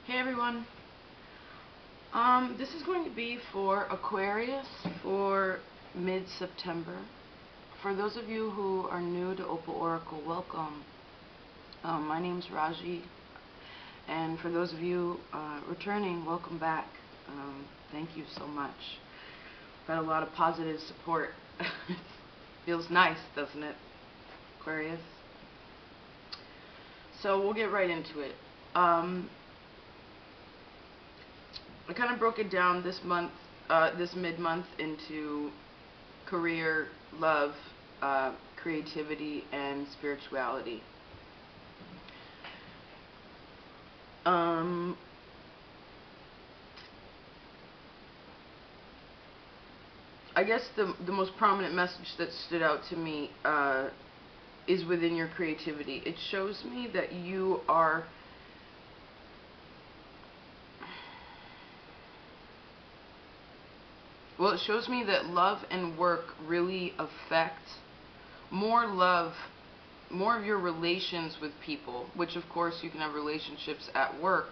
Hey everyone. This is going to be for Aquarius for mid-September. For those of you who are new to Opal Oracle, welcome. My name's Raaji, and for those of you returning, welcome back. Thank you so much. Got a lot of positive support. Feels nice, doesn't it, Aquarius? So we'll get right into it. I kind of broke it down this month, this mid-month, into career, love, creativity, and spirituality. I guess the most prominent message that stood out to me is within your creativity. It shows me that you are well, it shows me that love and work really affect more of your relations with people, which of course you can have relationships at work.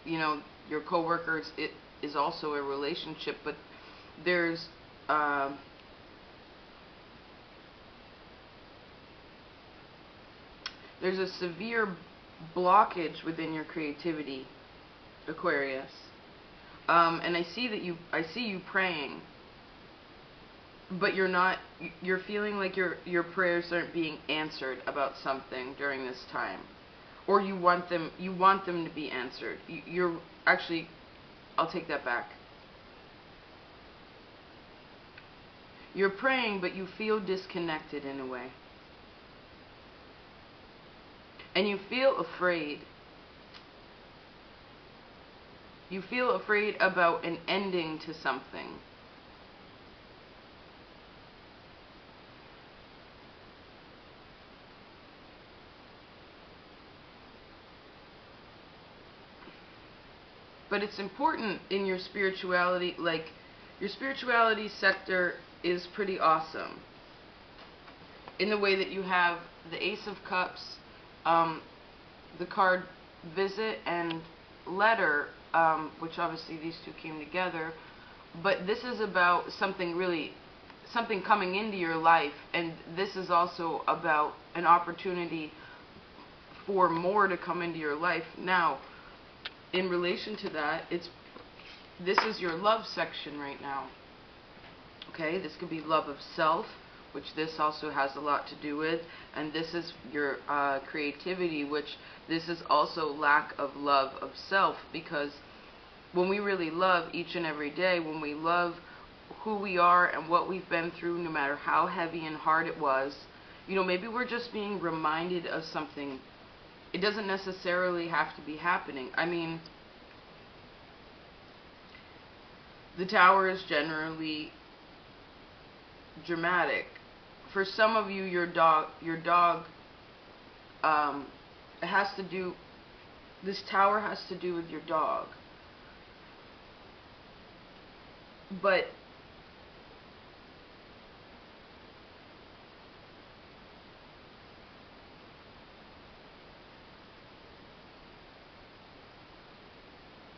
You know, your coworkers, it is also a relationship, but there's a severe blockage within your creativity, Aquarius. And I see you praying, but you're feeling like your prayers aren't being answered about something during this time, or you want them to be answered. You're actually, I'll take that back. You're praying, but you feel disconnected in a way, and you feel afraid. You feel afraid about an ending to something. But it's important in your spirituality, like your spirituality sector is pretty awesome. In the way that you have the Ace of Cups, the card Visit, and Letter, which obviously these two came together, but this is about something coming into your life, and this is also about an opportunity for more to come into your life. Now, in relation to that, this is your love section right now. Okay, this could be love of self, which this also has a lot to do with, and this is your creativity, which this is also lack of love of self, because when we really love each and every day, when we love who we are and what we've been through, no matter how heavy and hard it was, you know, maybe we're just being reminded of something. It doesn't necessarily have to be happening. I mean, the Tower is generally dramatic. For some of you, your dog has to do, this tower has to do with your dog. But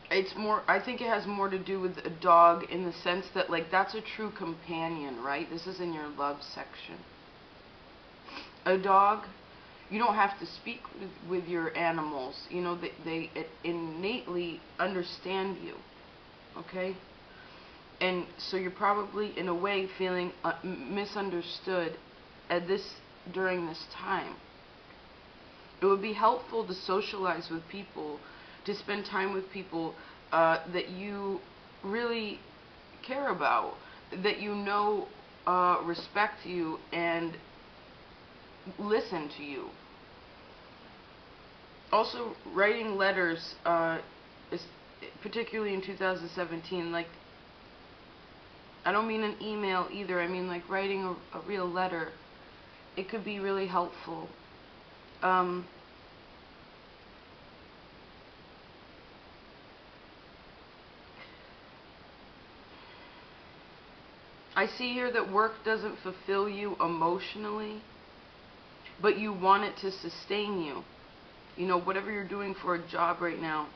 it's more, I think it has more to do with a dog, in the sense that, like, that's a true companion, right? This is in your love section. A dog, you don't have to speak with your animals. You know, they innately understand you, okay? And so you're probably, in a way, feeling misunderstood during this time. It would be helpful to socialize with people, to spend time with people that you really care about, that you know respect you and listen to you. Also, writing letters, particularly in 2017, like, I don't mean an email either, I mean like writing a real letter. It could be really helpful. I see here that work doesn't fulfill you emotionally, but you want it to sustain you. You know, whatever you're doing for a job right now,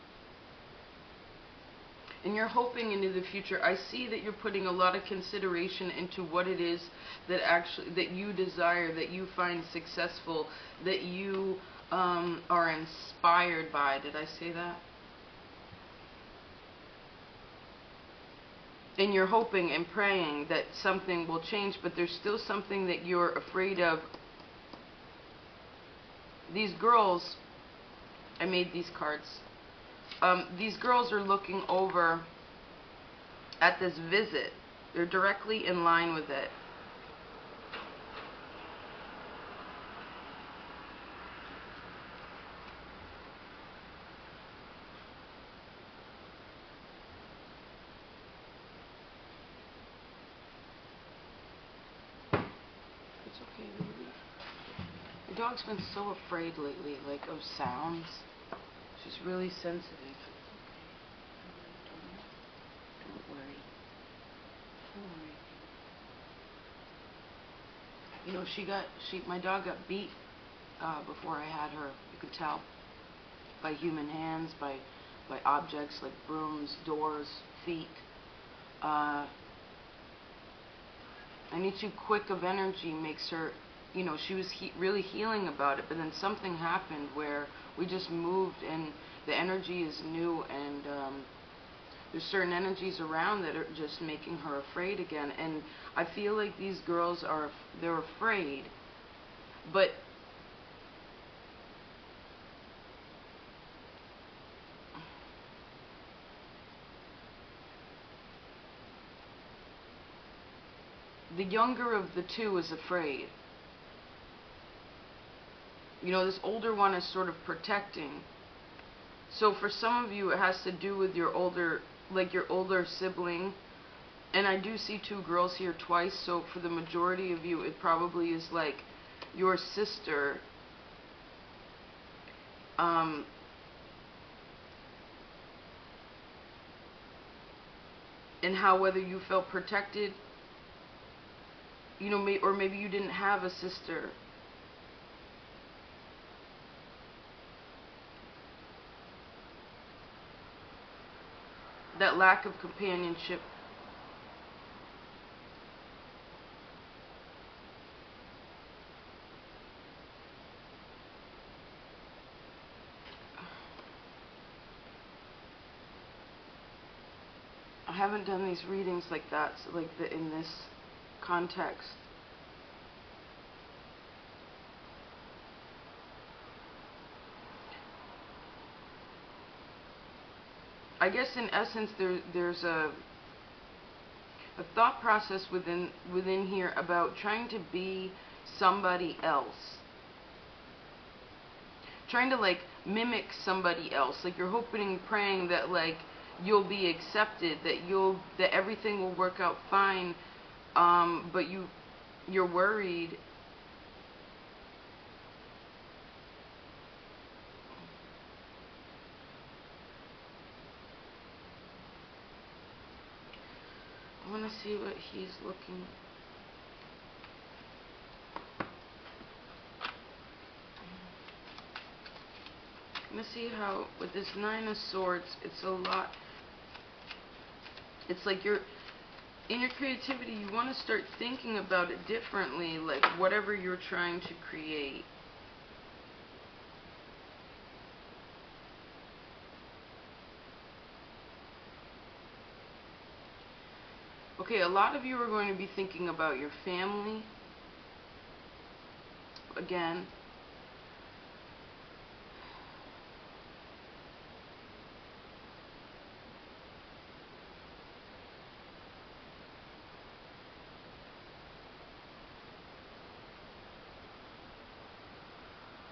and you're hoping into the future. I see that you're putting a lot of consideration into what it is that actually that you desire, that you find successful, that you are inspired by. Did I say that? And you're hoping and praying that something will change, but there's still something that you're afraid of. These girls, I made these cards. These girls are looking over at this visit. They're directly in line with it. It's okay, baby. My dog's been so afraid lately, like, of sounds. She's really sensitive. Don't worry. Don't worry. You know, my dog got beat before I had her. You could tell by human hands, by objects like brooms, doors, feet. Any too quick of energy makes her, you know, she was really healing about it, but then something happened where we just moved and the energy is new, and there's certain energies around that are just making her afraid again. And I feel like these girls they're afraid, but the younger of the two is afraid. You know, this older one is sort of protecting. So for some of you, it has to do with your older sibling. And I do see two girls here twice, so for the majority of you, it probably is like your sister. And how whether you felt protected, you know, or maybe you didn't have a sister. That lack of companionship. I haven't done these readings like that, so in this context. I guess in essence there's a thought process within here about trying to be somebody else. Trying to like mimic somebody else. Like you're hoping and praying that like you'll be accepted, that everything will work out fine, but you're worried. I want to see what he's looking. I'm going to see how, with this Nine of Swords, it's a lot. It's like in your creativity, you want to start thinking about it differently, like whatever you're trying to create. Okay, a lot of you are going to be thinking about your family. Again.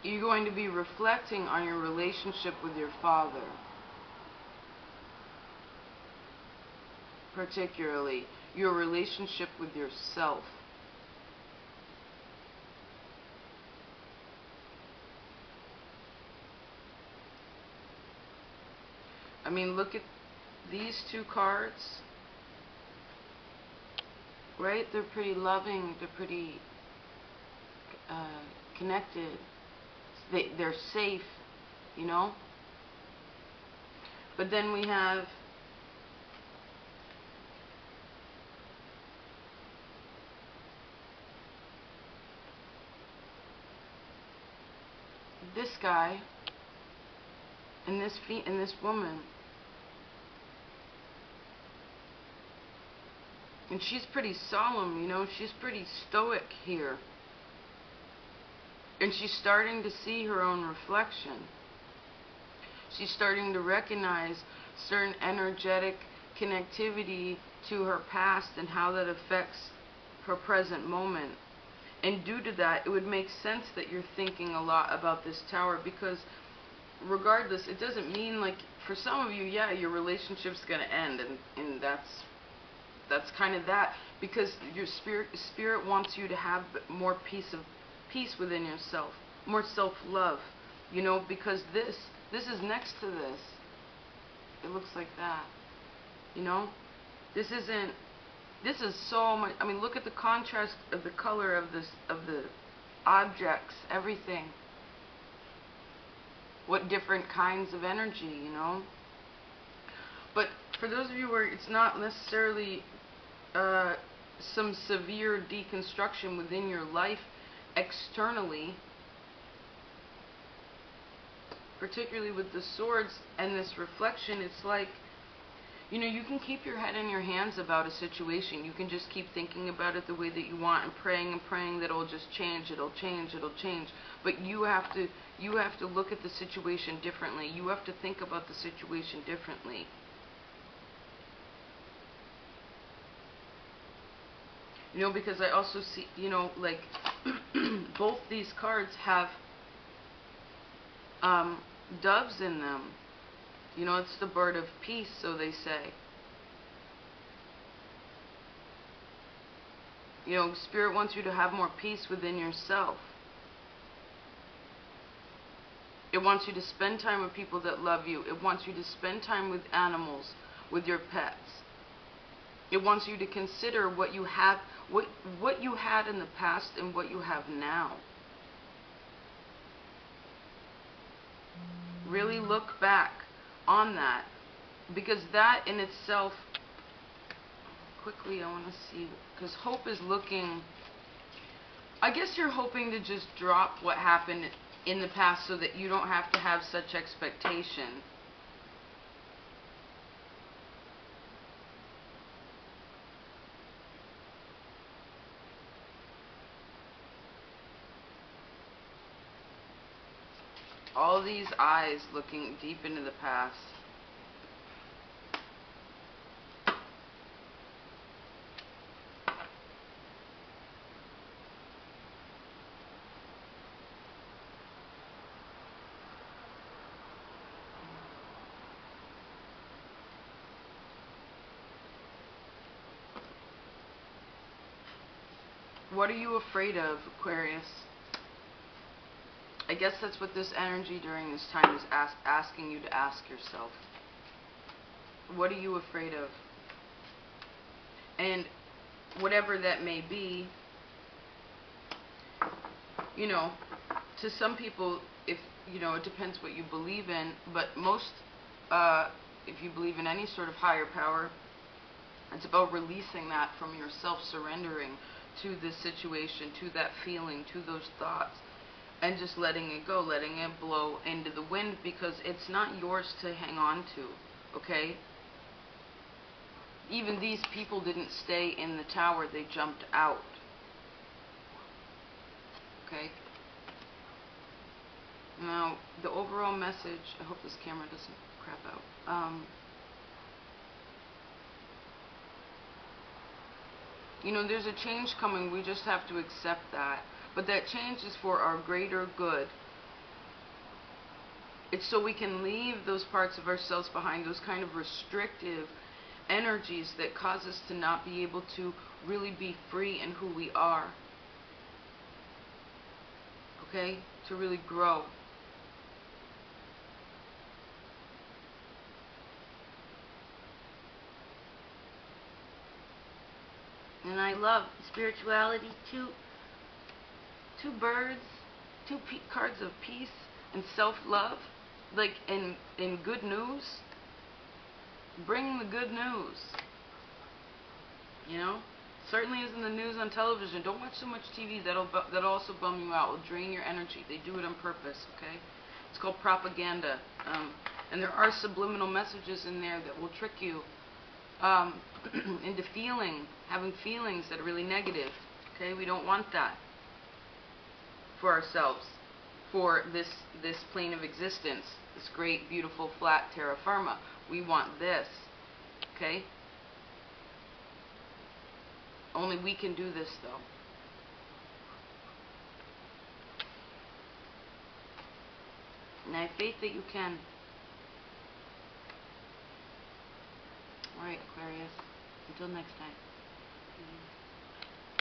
You're going to be reflecting on your relationship with your father. Particularly, your relationship with yourself. I mean, look at these two cards. Right? They're pretty loving. They're pretty connected. They're safe, you know? But then we have this guy and this woman. And she's pretty solemn, you know, she's pretty stoic here. And she's starting to see her own reflection. She's starting to recognize certain energetic connectivity to her past and how that affects her present moment. And due to that, it would make sense that you're thinking a lot about this tower, because regardless, it doesn't mean, like, for some of you, yeah, your relationship's going to end, and that's kind of that, because your spirit wants you to have more peace within yourself, more self-love, you know, because this is next to this. It looks like that, you know. This is so much. I mean, look at the contrast of the color of the objects, everything. What different kinds of energy, you know. But for those of you where it's not necessarily some severe deconstruction within your life externally, particularly with the swords and this reflection, it's like, you know, you can keep your head in your hands about a situation. You can just keep thinking about it the way that you want and praying that it'll just change, it'll change. But you have to look at the situation differently. You have to think about the situation differently. You know, because I also see, you know, like, both these cards have doves in them. You know, it's the bird of peace, so they say. You know, Spirit wants you to have more peace within yourself. It wants you to spend time with people that love you. It wants you to spend time with animals, with your pets. It wants you to consider what you have, what you had in the past and what you have now. Really look back on that, because that in itself, quickly I want to see, because hope is looking, I guess you're hoping to just drop what happened in the past so that you don't have to have such expectation. All these eyes looking deep into the past. What are you afraid of, Aquarius? I guess that's what this energy during this time is asking you to ask yourself. What are you afraid of? And whatever that may be, you know, to some people, if, you know, it depends what you believe in, but most, if you believe in any sort of higher power, it's about releasing that from yourself, surrendering to this situation, to that feeling, to those thoughts. And just letting it go, letting it blow into the wind, because it's not yours to hang on to, okay? Even these people didn't stay in the tower, they jumped out. Okay? Now, the overall message, I hope this camera doesn't crap out. You know, there's a change coming, we just have to accept that. But that change is for our greater good. It's so we can leave those parts of ourselves behind, those kind of restrictive energies that cause us to not be able to really be free in who we are. Okay? To really grow. And I love spirituality too. Two birds, two cards of peace and self-love, like in good news. Bring the good news. You know, certainly isn't the news on television. Don't watch so much TV. That'll also bum you out. Will drain your energy. They do it on purpose. Okay, it's called propaganda, and there are subliminal messages in there that will trick you into having feelings that are really negative. Okay, we don't want that for ourselves, for this plane of existence, this great, beautiful, flat terra firma. We want this. Okay. Only we can do this, though. And I have faith that you can. Alright, Aquarius. Until next time.